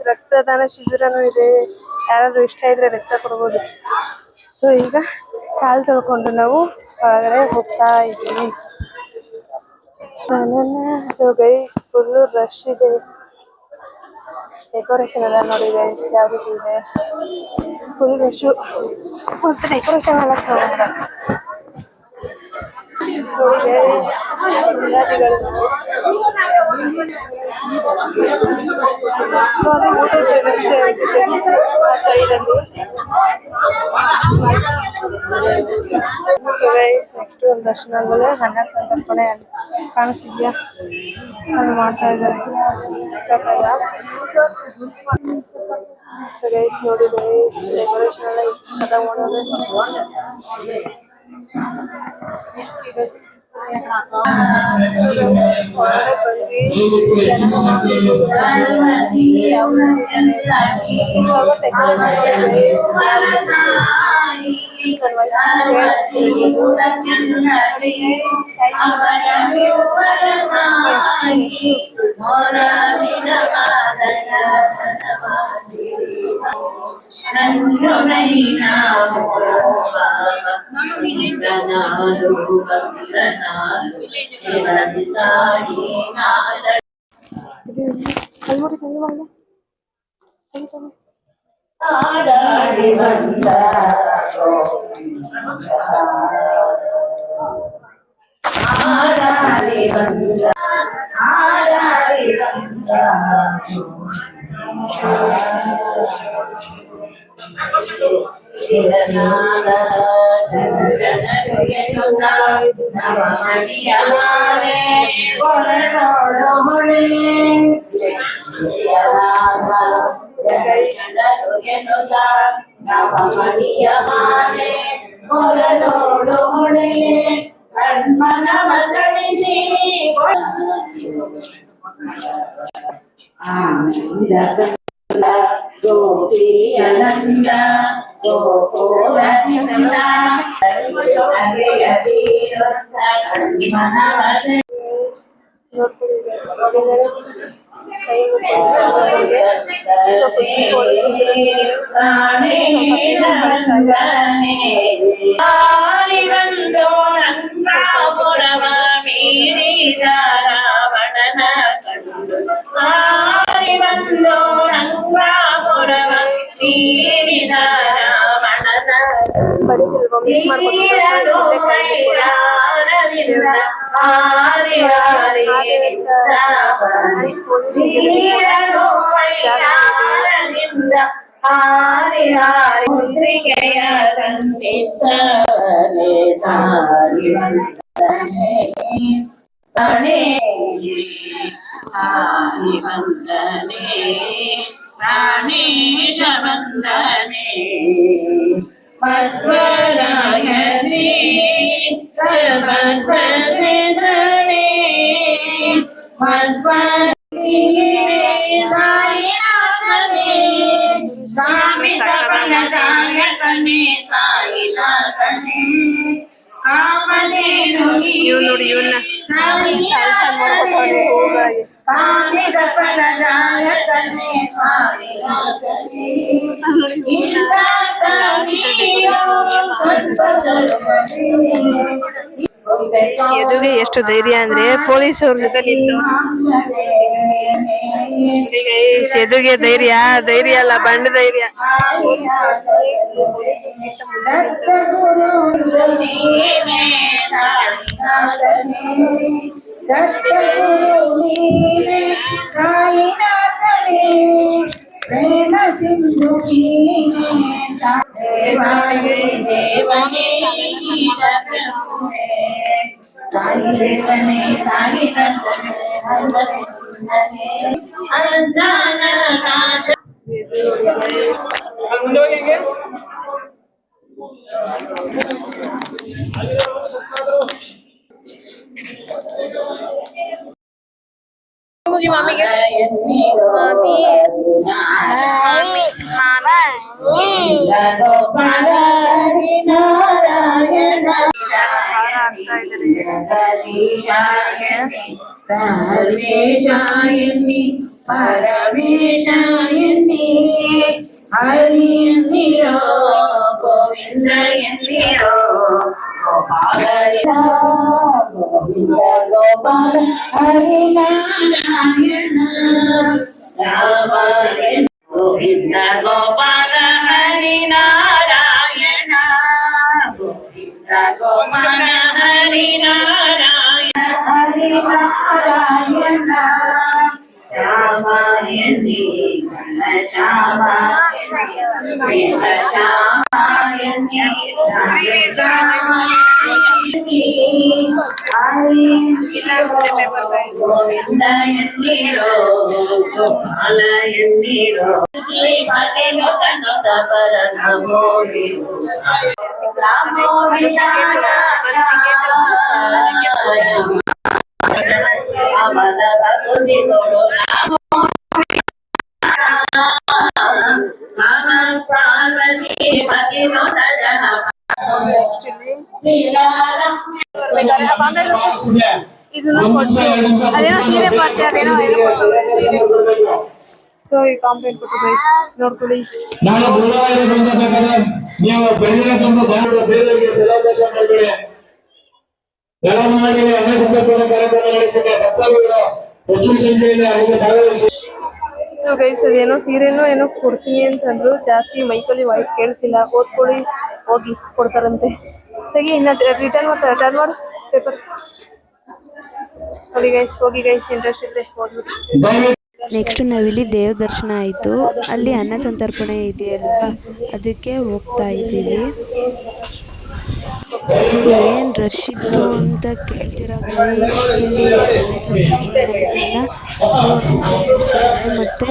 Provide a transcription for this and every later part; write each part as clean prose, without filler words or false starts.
ರಕ್ತದಾನ ಶಿಬಿರನೂ ಇದೆ. ಯಾರಾದ್ರೂ ಇಷ್ಟ ಇದ್ರೆ ರಕ್ತ ಕೊಡ್ಬೋದು. ಸೊ ಈಗ ಕಾಲ್ ತೊಳ್ಕೊಂಡು ನಾವು ಹೊರಗಡೆ ಹೋಗ್ತಾ ಇದ್ದೀವಿ. ಸೊ ಗೈಸ್ ಫುಲ್ ರಶ್ ಇದೆ. ಡೆಕೋರೇಷನ್ ಎಲ್ಲ ನೋಡಿ ಗೈಸ್ ಯಾವ ರೀತಿ ಇದೆ. ಫುಲ್ ರಶ್ ಮತ್ತೆ ಡೆಕೋರೇಷನ್ ಎಲ್ಲ ನೆಕ್ಸ್ಟ್ ಒಂದು ದರ್ಶನ ಆದ್ಮೇಲೆ ಹಣ್ಣ ಸಂತರ್ಪಣೆ ಕಾಣಿಸ್ತಿದ್ಯಾ ಅದು ಮಾಡ್ತಾ ಇದ್ದಾರೆ ಪ್ರಸಾದ. ಸೊ ಗೈಸ್ ನೋಡಿ ಗೈಸ್ ಡೆಕೋರೇಷನ್ ಎಲ್ಲ ಇಷ್ಟ ಮಾಡೋದು. ನೋಡಿ ಇವನ್ನ ಎದುಗೆ ಎಷ್ಟು ಧೈರ್ಯ ಅಂದ್ರೆ ಪೊಲೀಸ್ ಅವ್ರ ಜೊತೆ ನಿಂತು ಎದುಗೆ ಧೈರ್ಯ ಅಲ್ಲ ಬಂಡ ಧೈರ್ಯ. मुझे मामी के ಪರಮೇಶ ಎನ್ನಿ ಹರಿ ಎನ್ನಿರೋ ಗೋವಿಂದ ಎನ್ನಿರೋ ಗೋಪಾಲ ಗೋವಿಂದ ಗೋಪಾಲ ಹರಿ ನಾರಾಯಣ ರಾಮ ಗೋವಿಂದ ಗೋಪಾಲ ಹರಿ ನಾರಾಯಣ ಗೋವಿಂದ ಗೋಪಾಲ ಹರಿ ನಾರಾಯಣ ಹರಿ ನಾರಾಯಣ ರಾಮ ಎನ್ನಿ ಶ್ಯಾಮ ಗೋವಿಂದ ಎನ್ನಿರೋ ಗೋಪಾಲ ಎನ್ನಿರೋ ಶ್ರೀಮತಿನು ತನ್ನದ ಪರ ನಮೋ ನಮೋ ಅವನ ಭಕ್ತಿ ಕೊಡು ಪಾರ್ವತಿ ಮತಿನು ತಜನ ಇದನ್ನು ಕೊಟ್ಟು ಅದೇನೋ ಸೀರೆ ಪಾರ್ಟಿ ಅದೇನೋ ಸೊ ಈ ಕಾಂಪ್ಲೇಂಟ್ ಕೊಟ್ಟು ಗೈಸ್ ನೋಡ್ಕೊಳ್ಳಿ. ನಾನು ಬುಧವಾರ ಬಂದಬೇಕಾದ್ರೆ ನೀವು ಬೆಳ್ಳಿಯ ತುಂಬ ಬೇರೆಯವರಿಗೆ ಸೆಲೆಬ್ರೇಷನ್ ಮಾಡಿಬಿಡಿ. ಎಲ್ಲ ಮಾಡಿ ಅನ್ನ ಸಂದರ್ಭದ ಕಾರ್ಯಕ್ರಮ ನಡೆಸಿದ ಭಕ್ತರುಗಳು ಹೆಚ್ಚಿನ ಸಂಖ್ಯೆಯಲ್ಲಿ ಅವರಿಗೆ ಭಾಗವಹಿಸಿ. ಸೊ ಗೈಸ್ ಅದೇನೋ ಸೀರೆನೋ ಏನೋ ಕೊಡ್ತೀನಿ ಅಂತಂದ್ರು. ಜಾಸ್ತಿ ಮೈಕಲ್ಲಿ ವಾಯ್ಸ್ ಕೇಳಿಸಿಲ್ಲ. ಓದ್ಕೊಳ್ಳಿ, ಹೋಗಿ ಕೊಡ್ತಾರಂತೆ. ತೆಗಿ ಇನ್ನ ರಿಟರ್ನ್ ಮಾಡು ಪೇಪರ್. ನೋಡಿ ಗೈಸ್, ಹೋಗಿ ಗೈಸ್, ಇಂಟ್ರೆಸ್ಟ್ ಇದ್ರೆ ಓದ್ಬಿಟ್ಟು. ನೆಕ್ಸ್ಟ್ ನಾವಿಲ್ಲಿ ದೇವ ದರ್ಶನ ಆಯಿತು. ಅಲ್ಲಿ ಅನ್ನ ಸಂತರ್ಪಣೆ ಇದೆಯಲ್ವಾ, ಅದಕ್ಕೆ ಹೋಗ್ತಾ ಇದ್ದೀವಿ. ಏನು ರಶ್ ಇತ್ತು ಅಂತ ಕೇಳ್ತೀರಾ ಗೈಸ್. ಇಲ್ಲಿ ಅನ್ನ ಸಂತರ್ಪಣೆ ಇದೆಯಲ್ಲ, ಮತ್ತು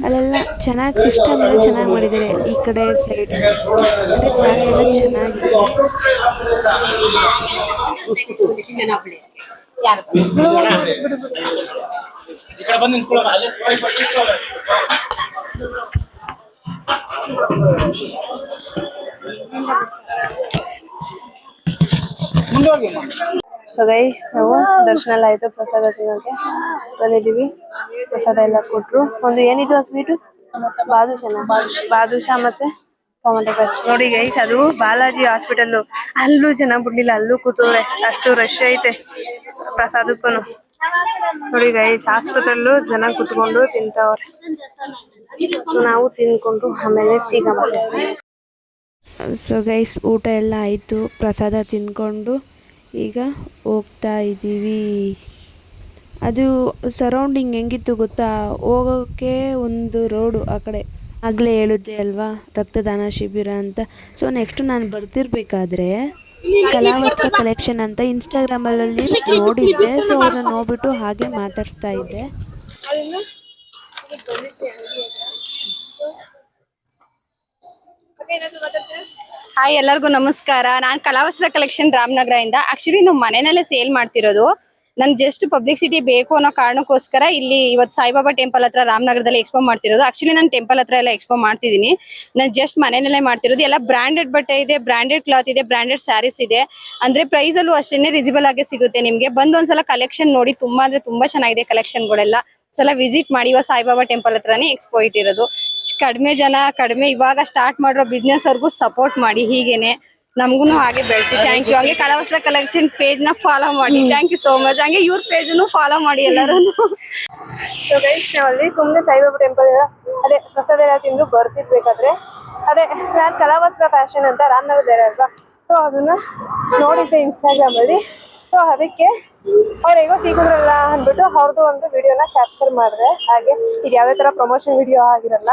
ಅಲ್ಲೆಲ್ಲ ಚೆನ್ನಾಗಿ ಸಿಸ್ಟಮ್ ಎಲ್ಲ ಚೆನ್ನಾಗಿ ಮಾಡಿದ್ದಾರೆ. ಈ ಕಡೆ ಸೈಡ್ ಅಂದರೆ ಜಾಗ ಎಲ್ಲ ಚೆನ್ನಾಗಿದೆ. ಸೊ ಗೈಸ್, ನಾವು ದರ್ಶನ ಎಲ್ಲ ಆಯ್ತು. ಪ್ರಸಾದ ತಿನ್ನೋಕೆ ಬಂದಿದ್ದೀವಿ. ಪ್ರಸಾದ ಎಲ್ಲ ಕೊಟ್ರು. ಒಂದು ಏನಿದು ಸ್ವೀಟು, ಬಾದುಷಾ ಮತ್ತೆ ಟೊಮೆಟೊ ಬಾತ್. ನೋಡಿ ಗೈಸ್, ಅದು ಬಾಲಾಜಿ ಹಾಸ್ಪಿಟಲ್. ಅಲ್ಲೂ ಜನ ಬಿಡ್ಲಿಲ್ಲ, ಅಲ್ಲೂ ಕೂತವ್ರೆ. ಅಷ್ಟು ರಶ್ ಐತೆ ಪ್ರಸಾದಕ್ಕೂ. ನೋಡಿ ಗೈಸ್, ಆಸ್ಪತ್ರೆಲ್ಲೂ ಜನ ಕುತ್ಕೊಂಡು ತಿಂತವ್ರೆ. ಸೊ ನಾವು ತಿನ್ಕೊಂಡು ಆಮೇಲೆ ಸಿಗಮ್ಮ. ಸೊ ಗೈಸ್, ಊಟ ಎಲ್ಲ ಆಯಿತು. ಪ್ರಸಾದ ತಿನ್ಕೊಂಡು ಈಗ ಹೋಗ್ತಾ ಇದ್ದೀವಿ. ಅದು ಸರೌಂಡಿಂಗ್ ಹೆಂಗಿತ್ತು ಗೊತ್ತಾ, ಹೋಗೋಕ್ಕೆ ಒಂದು ರೋಡು ಆ ಕಡೆ. ಆಗಲೇ ಹೇಳಿದ್ದೆ ಅಲ್ವಾ, ರಕ್ತದಾನ ಶಿಬಿರ ಅಂತ. ಸೊ ನೆಕ್ಸ್ಟ್ ನಾನು ಬರ್ತಿರ್ಬೇಕಾದ್ರೆ ಕಲಾವಸ್ತ್ರ ಕಲೆಕ್ಷನ್ ಅಂತ ಇನ್ಸ್ಟಾಗ್ರಾಮಲ್ಲಿ ನೋಡಿದ್ದೆ. ಸೊ ಅದನ್ನ ನೋಡ್ಬಿಟ್ಟು ಹಾಗೆ ಮಾತಾಡ್ತಾ ಇದ್ದೆ. ಹಾಯ್, ಎಲ್ಲರಿಗೂ ನಮಸ್ಕಾರ. ನಾನು ಕಲಾವಸ್ತ್ರ ಕಲೆಕ್ಷನ್ ರಾಮನಗರದಿಂದ. ಆಕ್ಚುಲಿ ನಾವು ಮನೆಯಲ್ಲೇ ಸೇಲ್ ಮಾಡ್ತಿರೋದು. ನನ್ಗೆ ಜಸ್ಟ್ ಪಬ್ಲಿಸಿಟಿ ಬೇಕು ಅನ್ನೋ ಕಾರಣಕ್ಕೋಸ್ಕರ ಇಲ್ಲಿ ಇವತ್ತು ಸಾಯಿಬಾಬಾ ಟೆಂಪಲ್ ಹತ್ರ ರಾಮನಗರದಲ್ಲಿ ಎಕ್ಸ್ಪೋ ಮಾಡ್ತಿರೋದು. ಆಕ್ಚುಲಿ ನಾನು ಟೆಂಪಲ್ ಹತ್ರ ಎಲ್ಲ ಎಕ್ಸ್ಪೋ ಮಾಡ್ತಿದ್ದೀನಿ. ನಾನು ಜಸ್ಟ್ ಮನೆಯಲ್ಲೇ ಮಾಡ್ತಿರೋದು. ಎಲ್ಲ ಬ್ರಾಂಡೆಡ್ ಬಟ್ಟೆ ಇದೆ, ಬ್ರಾಂಡೆಡ್ ಕ್ಲಾತ್ ಇದೆ, ಬ್ರಾಂಡೆಡ್ ಸ್ಯಾರೀಸ್ ಇದೆ. ಅಂದ್ರೆ ಪ್ರೈಸ್ ಅಲ್ಲೂ ಅಷ್ಟೇನೆ ರೀಸನಬಲ್ ಆಗಿ ಸಿಗುತ್ತೆ ನಿಮ್ಗೆ. ಬಂದು ಒಂದ್ಸಲ ಕಲೆಕ್ಷನ್ ನೋಡಿ. ತುಂಬಾ ಅಂದ್ರೆ ತುಂಬಾ ಚೆನ್ನಾಗಿದೆ ಕಲೆಕ್ಷನ್ಗಳೆಲ್ಲ. ಸಲ ವಿಸಿಟ್ ಮಾಡಿ. ಇವಾಗ ಸಾಯಿಬಾಬಾ ಟೆಂಪಲ್ ಹತ್ರನೇ ಎಕ್ಸ್ಪೋ ಇಟ್ಟಿರೋದು. ಕಡಿಮೆ ಜನ, ಕಡಿಮೆ ಇವಾಗ ಸ್ಟಾರ್ಟ್ ಮಾಡಿರೋ ಬಿಸ್ನೆಸ್ ಅವ್ರಿಗೂ ಸಪೋರ್ಟ್ ಮಾಡಿ. ಹೀಗೇನೆ ನಮಗೂ ಹಾಗೆ ಬೆಳೆಸಿ. Thank you. ಹಂಗೆ ಕಲಾವಸ್ತ್ರ ಕಲೆಕ್ಷನ್ ಪೇಜ್ ನ ಫಾಲೋ ಮಾಡಿ. Thank you so much. ಹಂಗೆ ಇವ್ರ ಪೇಜ್ ಫಾಲೋ ಮಾಡಿ ಎಲ್ಲರೂ. ಸೊ ಗೈಸ್, ನಾವಲ್ಲಿ ಸುಮ್ಮನೆ ಸಾಯಿಬಾಬಾ ಟೆಂಪಲ್ ಅದೇ ಪ್ರಸಾದ ಎಲ್ಲ ತಿಂದು ಬರ್ತಿರ್ಬೇಕಾದ್ರೆ ಅದೇ ನಾನು ಕಲಾವಸ್ತ್ರ ಫ್ಯಾಷನ್ ಅಂತ ರಾಮನಗರ ಅಲ್ವಾ, ಸೊ ಅದನ್ನ ನೋಡಿದ್ದೆ ಇನ್ಸ್ಟಾಗ್ರಾಮ್ ಅಲ್ಲಿ. ಸೊ ಅದಕ್ಕೆ ಅವ್ರು ಹೇಗೋ ಸಿಗುದ್ರಲ್ಲ ಅಂದ್ಬಿಟ್ಟು ಅವ್ರದ್ದು ಒಂದು ವಿಡಿಯೋನ ಕ್ಯಾಪ್ಚರ್ ಮಾಡಿದೆ. ಹಾಗೆ ಇದು ಯಾವುದೇ ಥರ ಪ್ರಮೋಷನ್ ವಿಡಿಯೋ ಆಗಿರಲ್ಲ.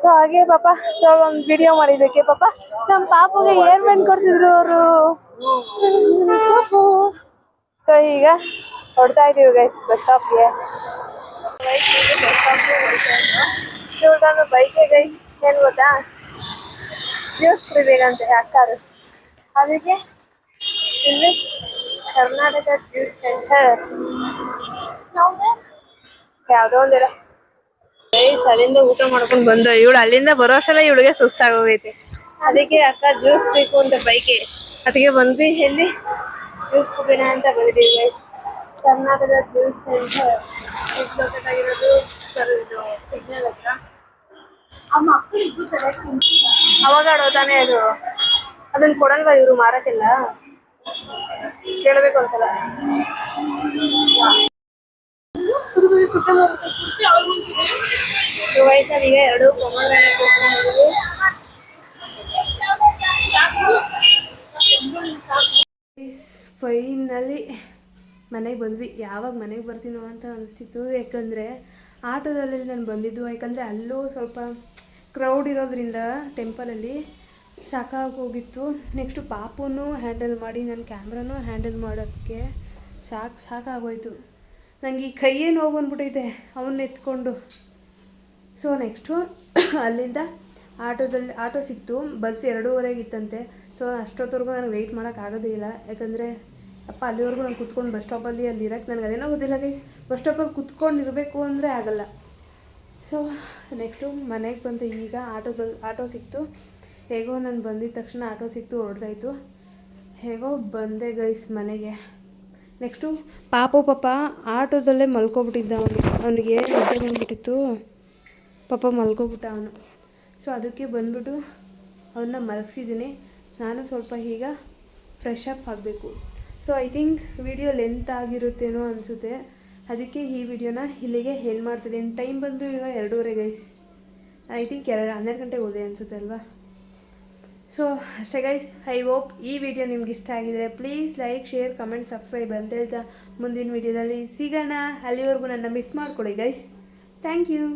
ಸೊ ಹಾಗೆ ಪಾಪ ಸೊ ಒಂದು ವಿಡಿಯೋ ಮಾಡಿದ್ದಕ್ಕೆ ಪಾಪ ನಮ್ಮ ಪಾಪುಗೆ ಏರ್ ಬ್ಯಾಂಡ್ ಕೊಡ್ತಿದ್ರು ಅವರು. ಸೊ ಈಗ ಹೊಡ್ತಾ ಇದೀವಿ ಗೈಸ್ ಬಸ್ ಸ್ಟಾಪ್ಗೆ. ನಾನು ಬೈಕೆ ಗೈಸ್ ಏನು ಗೊತ್ತಾ, ಜ್ಯೂಸ್ ಕುಡಿಬೇಕಂತೆ ಅಕ್ಕಾರು. ಅದಕ್ಕೆ ಇಲ್ಲಿ ಕರ್ನಾಟಕ ಜ್ಯೂಸ್ ಸೆಂಟರ್ ಯಾವುದೋ ಒಂದಿರ ಗೈಸ್ ಅಲ್ಲಿಂದ ಊಟ ಮಾಡ್ಕೊಂಡು ಬಂದು ಇವಳು ಅಲ್ಲಿಂದ ಬರೋ ಅಷ್ಟೆಲ್ಲ ಇವಳಿಗೆ ಸುಸ್ತಾಗೋಗೈತೆ. ಅದಕ್ಕೆ ಅಕ್ಕ ಜ್ಯೂಸ್ ಬೇಕು ಅಂತ ಬೈಕೆ ಅದಕ್ಕೆ ಬಂದ್ವಿ. ಎಲ್ಲಿ ಜ್ಯೂಸ್ ಕುಡಿಯೋಣ ಅಂತ ಬಂದಿದ್ದೀವಿ ಗೈಸ್. ಕರ್ನಾಟಕ ನ್ಯೂಸ್ ಸೆಂಟರ್ ಲೊಕೇಟಾಗಿರೋದು ಸರ್ ಇದು ಸಿಗ್ನಲ್ ಹತ್ರ. ಅವಘಾಡೋ ತಾನೇ ಅದು, ಅದನ್ನ ಕೊಡಲ್ವಾ ಇವರು ಮಾರಕ್ಕೆಲ್ಲ? ಕೇಳಬೇಕು ಒಂದ್ಸಲ. ಈಗ ಎರಡು ಫೈನಲಿ ಮನೆಗೆ ಬಂದ್ವಿ. ಯಾವಾಗ ಮನೆಗೆ ಬರ್ತೀನೋ ಅಂತ ಅನಿಸ್ತಿತ್ತು, ಯಾಕಂದರೆ ಆಟೋದಲ್ಲಿ ನಾನು ಬಂದಿದ್ದು. ಯಾಕಂದರೆ ಅಲ್ಲೂ ಸ್ವಲ್ಪ ಕ್ರೌಡ್ ಇರೋದ್ರಿಂದ ಟೆಂಪಲಲ್ಲಿ ಸಾಕಾಗೋಗಿತ್ತು. ನೆಕ್ಸ್ಟು ಪಾಪುನೂ ಹ್ಯಾಂಡಲ್ ಮಾಡಿ ನನ್ನ ಕ್ಯಾಮ್ರಾನೂ ಹ್ಯಾಂಡಲ್ ಮಾಡೋದಕ್ಕೆ ಸಾಕಾಗೋಯ್ತು. ನನಗೆ ಈ ಕೈಯೇ ನೋವು ಬಂದ್ಬಿಟ್ಟೈತೆ ಅವನ್ನ ಎತ್ಕೊಂಡು. ಸೊ ನೆಕ್ಸ್ಟು ಅಲ್ಲಿಂದ ಆಟೋ ಸಿಕ್ತು. ಬಸ್ 2:30 ಇತ್ತಂತೆ. ಸೊ ಅಷ್ಟೊತ್ತವರೆಗೂ ನನಗೆ ವೆಯ್ಟ್ ಮಾಡೋಕ್ಕಾಗೋದೇ ಇಲ್ಲ, ಯಾಕಂದರೆ ಅಪ್ಪ ಅಲ್ಲಿವರೆಗೂ ನಾನು ಕುತ್ಕೊಂಡು ಬಸ್ ಸ್ಟಾಪಲ್ಲಿ ಅಲ್ಲಿ ಇರೋಕ್ಕೆ ನನಗೆ ಅದೇನೋ ಗೊತ್ತಿಲ್ಲ ಗೈಸ್. ಬಸ್ ಸ್ಟಾಪಲ್ಲಿ ಕುತ್ಕೊಂಡಿರಬೇಕು ಅಂದರೆ ಆಗಲ್ಲ. ಸೊ ನೆಕ್ಸ್ಟು ಮನೆಗೆ ಬಂದೆ. ಈಗ ಆಟೋ ಸಿಕ್ತು. ಹೇಗೋ ನಾನು ಬಂದಿದ್ದ ತಕ್ಷಣ ಆಟೋ ಸಿಕ್ತು, ಹೊರಡ್ತಾಯಿತ್ತು. ಹೇಗೋ ಬಂದೆ ಗೈಸ್ ಮನೆಗೆ. ನೆಕ್ಸ್ಟು ಪಾಪ ಆಟೋದಲ್ಲೇ ಮಲ್ಕೊಬಿಟ್ಟಿದ್ದ. ಅವನಿಗೆ ನಿದ್ದೆ ಬಂದುಬಿಟ್ಟಿತ್ತು. ಪಾಪ ಮಲ್ಕೊಬಿಟ್ಟ ಅವನು. ಸೊ ಅದಕ್ಕೆ ಬಂದ್ಬಿಟ್ಟು ಅವನ್ನ ಮಲಗಿಸಿದ್ದೀನಿ. ನಾನು ಸ್ವಲ್ಪ ಈಗ ಫ್ರೆಶ್ ಅಪ್ ಆಗಬೇಕು. So I think video length ಆಗಿರುತ್ತೇನೋ ಅನಿಸುತ್ತೆ. ಅದಕ್ಕೆ ಈ ವಿಡಿಯೋನ ಇಲ್ಲಿಗೆ ಎಂಡ್ ಮಾಡ್ತಿದ್ದೀನಿ. ಟೈಮ್ ಬಂದು ಈಗ 2:30 ಗೈಸ್. ಐ ಥಿಂಕ್ 12 ಗಂಟೆಗೆ ಹೋದೆ ಅನಿಸುತ್ತೆ ಅಲ್ವಾ. ಸೊ ಅಷ್ಟೇ ಗೈಸ್. ಐ ಹೋಪ್ ಈ ವಿಡಿಯೋ ನಿಮ್ಗೆ ಇಷ್ಟ ಆಗಿದರೆ please like, share, comment, subscribe ಅಂತ ಹೇಳ್ತಾ ಮುಂದಿನ ವಿಡಿಯೋದಲ್ಲಿ ಸಿಗೋಣ. ಅಲ್ಲಿವರೆಗೂ ನನ್ನ ಮಿಸ್ ಮಾಡ್ಕೊಳ್ಳಿ ಗೈಸ್. Thank you.